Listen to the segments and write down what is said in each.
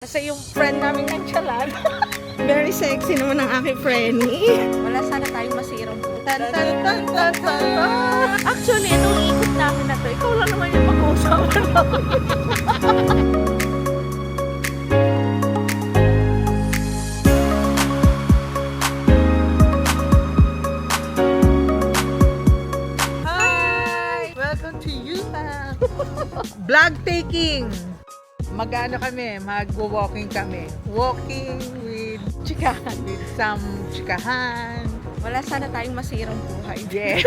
Kasi yung friend namin nagtsalan. Very sexy naman ang aking friendly. Wala sana tayong masirang tan tan tan tan tan. Actually, itong ikot namin na to, ikaw lang naman yung pag-uusapan namin. Hi! Welcome to Utah! Vlog taking! Mag-ano kami, mag-walking kami. Walking with Chikahan. with some chikahan. Wala sana tayong masirang buhay. Yes!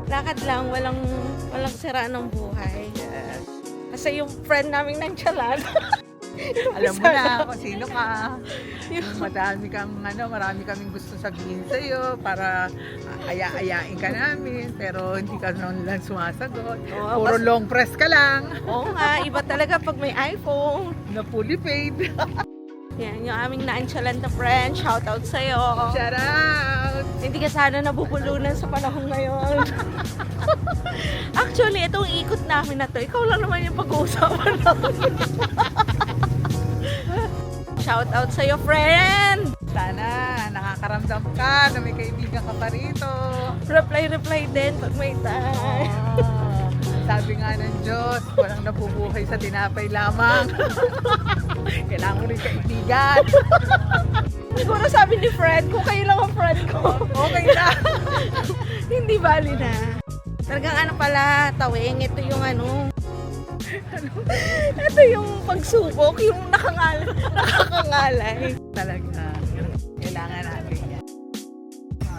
Lakad lang, walang sira ng buhay. Yes. Kasi yung friend namin nagtsalan. Alam mo na kung sino ka. Marami kaming gusto sabihin sa'yo para aya-ayain ka namin. Pero hindi ka naman lang sumasagot. Oo, Puro long press ka lang. Oo nga, iba talaga pag may iPhone. Na fully paid. Yan, yung aming naansyalan na friend. Shoutout sa'yo. Shout out! Hindi ka sana nabubulunan sa panahon ngayon. Actually, itong ikot namin na to, ikaw lang naman yung pag-uusapan namin. Shoutout sa'yo, friend! Sana nakakaramdam ka na may kaibigan ka pa rito. Reply din pag may time. Sabi nga ng Diyos, walang nabubuhay sa tinapay lamang. Kailangan mo rin kaibigan. Siguro sabi ni friend, kung kayo lang ang friend ko. Okay na. Hindi bali na. Talagang ano pala, tawing, ito yung ano. Ito yung pagsubok, yung nakakangalay. Talaga. Kailangan natin yan.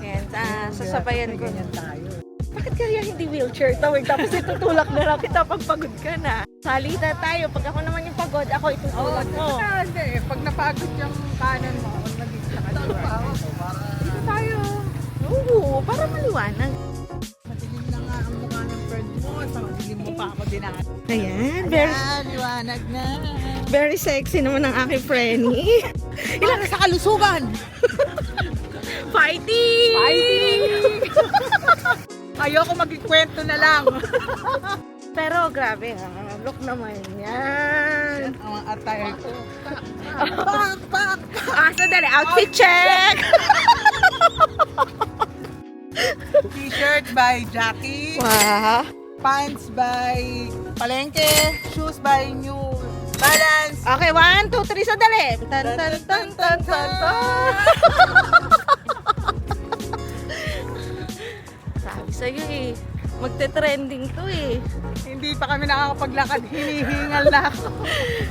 Yan, sasabayan ko. Ganyan tayo. Bakit kaya hindi wheelchair tawag tapos itutulak na lang kita pag pagod ka na? Salita tayo. Pag ako naman yung pagod, ako itutulak mo. Hindi. Pag napagod yung kanan mo, kung nag-isa ka dito tayo. Oo, para maliwanag. Matilim na nga ang mukha ng friend mo. Sa matilim mo pa ako dinaan. Ayan, liwanag na. Very sexy naman ang aking friendly. Ilang sa kalusugan. Fighting! Fighting! Ayoko magkikwento na lang. Pero grabe ha, look naman yan. Ang attire ko. Pak! Sandali, outfit check! T-shirt by Jackie. Wow! Pants by Palengke. Shoes by New Balance. Okay, 1, 2, 3, sandali! Tan, tan, tan, tan, tan, tan. Sabi sa'yo eh, magte-trending to eh. Hindi pa kami nakakapaglakad. Hinihingal na ako.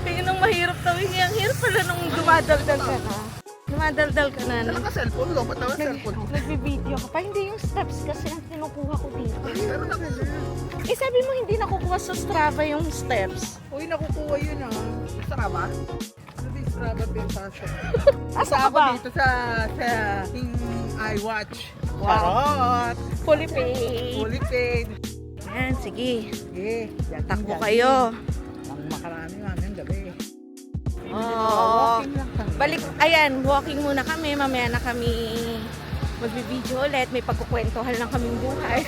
Yun ang mahirap tawin niya. Ang hirap pala nung dumadaldal ka na. Dumadaldal ka na. Naka-cellphone ko. Ba't naman cellphone ko? Nagbi-video ka pa. Hindi yung steps kasi ang kinukuha ko dito. Pero nakita. Eh sabi mo hindi nakukuha sa Strava yung steps. Uy, nakukuha yun ah. Strava? Ano ba yung Strava Bensasyon? Asa Ako ba? dito sa King iWatch. Charot! Fully paid. Fully paid. Yan, sige. Sige. Takbo kayo. Ang makarami namin gabi. Oo. Walking lang kami. Balik, ayan, walking muna kami. Mamaya na kami magbibideo ulit. May pagkukwentuhan lang kaming buhay.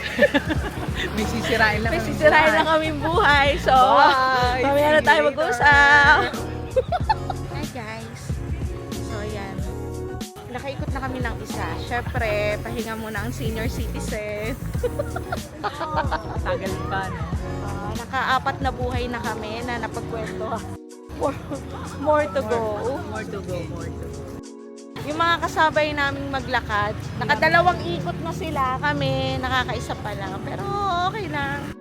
May sisirain lang May kami sisirain buhay. lang kaming buhay. So, Bye! mamaya na See you tayo later. mag-usap. Hi guys. So, ayan. Nakaikot na kami ng isa. Syempre, pahinga muna ang senior citizen. Tagal pa, no? Naka-4 na buhay na kami na napagkwento. More to go. More to go, more to go. Yung mga kasabay naming maglakad, nakadalawang ikot na sila kami, nakakaisa pa lang. Pero okay lang.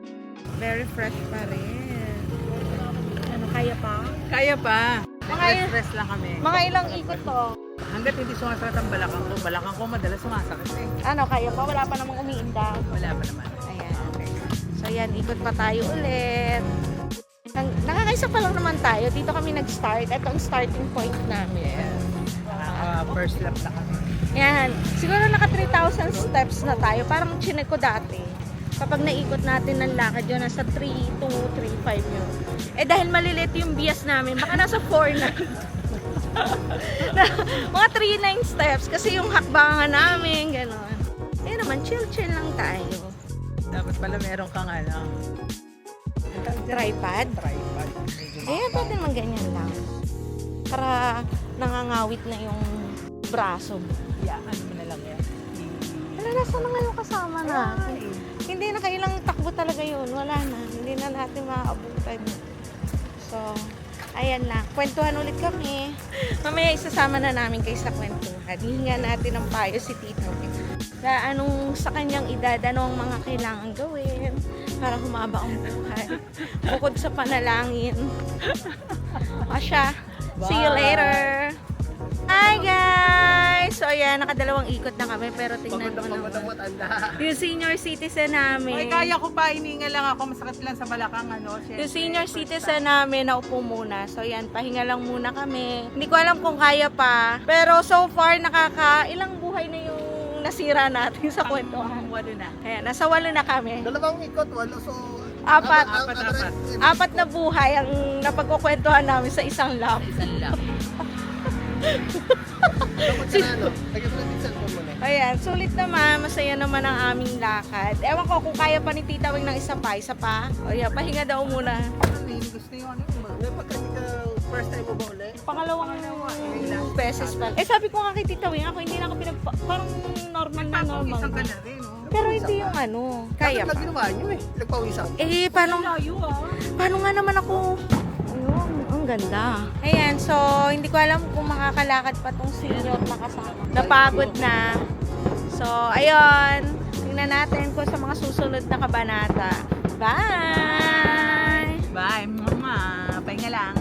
Very fresh pa rin. Ano, kaya pa? Kaya pa. Mga- Stress lang kami. Mga ilang ikot to? Hanggat hindi sumasakit ang balakang ko. Balakang ko madalas sumasakit eh. Ano, kaya pa? Wala pa namang umiindang. Wala pa naman. Ayan. So yan, ikot pa tayo ulit. Nakakaisa pa lang naman tayo. Dito kami nag-start. Ito ang starting point namin. First lap na kami. Yan. Siguro naka 3,000 steps na tayo. Parang chinek ko dati. Kapag naikot natin ng lakad yun, nasa 3,2, 3,5 yun. Eh dahil malilit yung bias namin, baka nasa 4 na. Mga 3,9 steps. Kasi yung hakbangan namin, gano'n. Eh naman, chill-chill lang tayo. Dapat pala meron kang ano. Tripod? Tripod. Medyo ganyan lang. Para nangangawit na yung braso mo. Yeah, ano mo na lang yan. Wala, nasa na nga yung kasama natin. Hindi na kailang takbo talaga yun. Wala na. Hindi na natin maaabutan. So, ayan lang. Kwentuhan ulit kami. Mamaya isasama na namin kayo sa kwentuhan. Hihinga natin ng payo si Tita Wing. Sa kanyang edad, ano ang mga kailangan gawin para humaba ang buhay. Bukod sa panalangin. Asya. See you later. Hi guys! So ayan, nakadalawang ikot na kami pero tingnan mo naman. Yung senior citizen namin. Ay, kaya ko pa, hininga lang ako, masakit lang sa balakang ano. Yung senior citizen namin, naupo muna. So yan, pahinga lang muna kami. Hindi ko alam kung kaya pa. Pero so far, ilang buhay na yung nasira natin sa kwentuhan. Walo na. Ayan, nasa 8 na kami. Dalawang ikot, walo. So, Apat. Apat. 4 na buhay ang napagkukwentuhan namin sa isang lap. Isang lang. Dapat ka na, no? Lagyan mo na yung cellphone mo na. Ayan, sulit naman. Masaya naman ang aming lakad. Ewan ko kung kaya pa ni Tita Wing ng isa pa. O yan, pahinga daw muna. Gusto yung ano. May pagka first time mo ba ulit? Pangalawang beses pa. Sabi ko nga kay Tita Wing, ako hindi na ako parang normal na normal. Isang ka na rin, no? Pero hindi yung kaya Bakit pa. ginawa nyo eh? Nagpawisan. Paano nga naman ako? Ayun, ang ganda. Ayan, so hindi ko alam kung makakalakad pa tong senior na kasama. Napagod na. So, ayun. Tingnan natin kung sa mga susunod na kabanata. Bye! Bye, mama. Pahinga lang.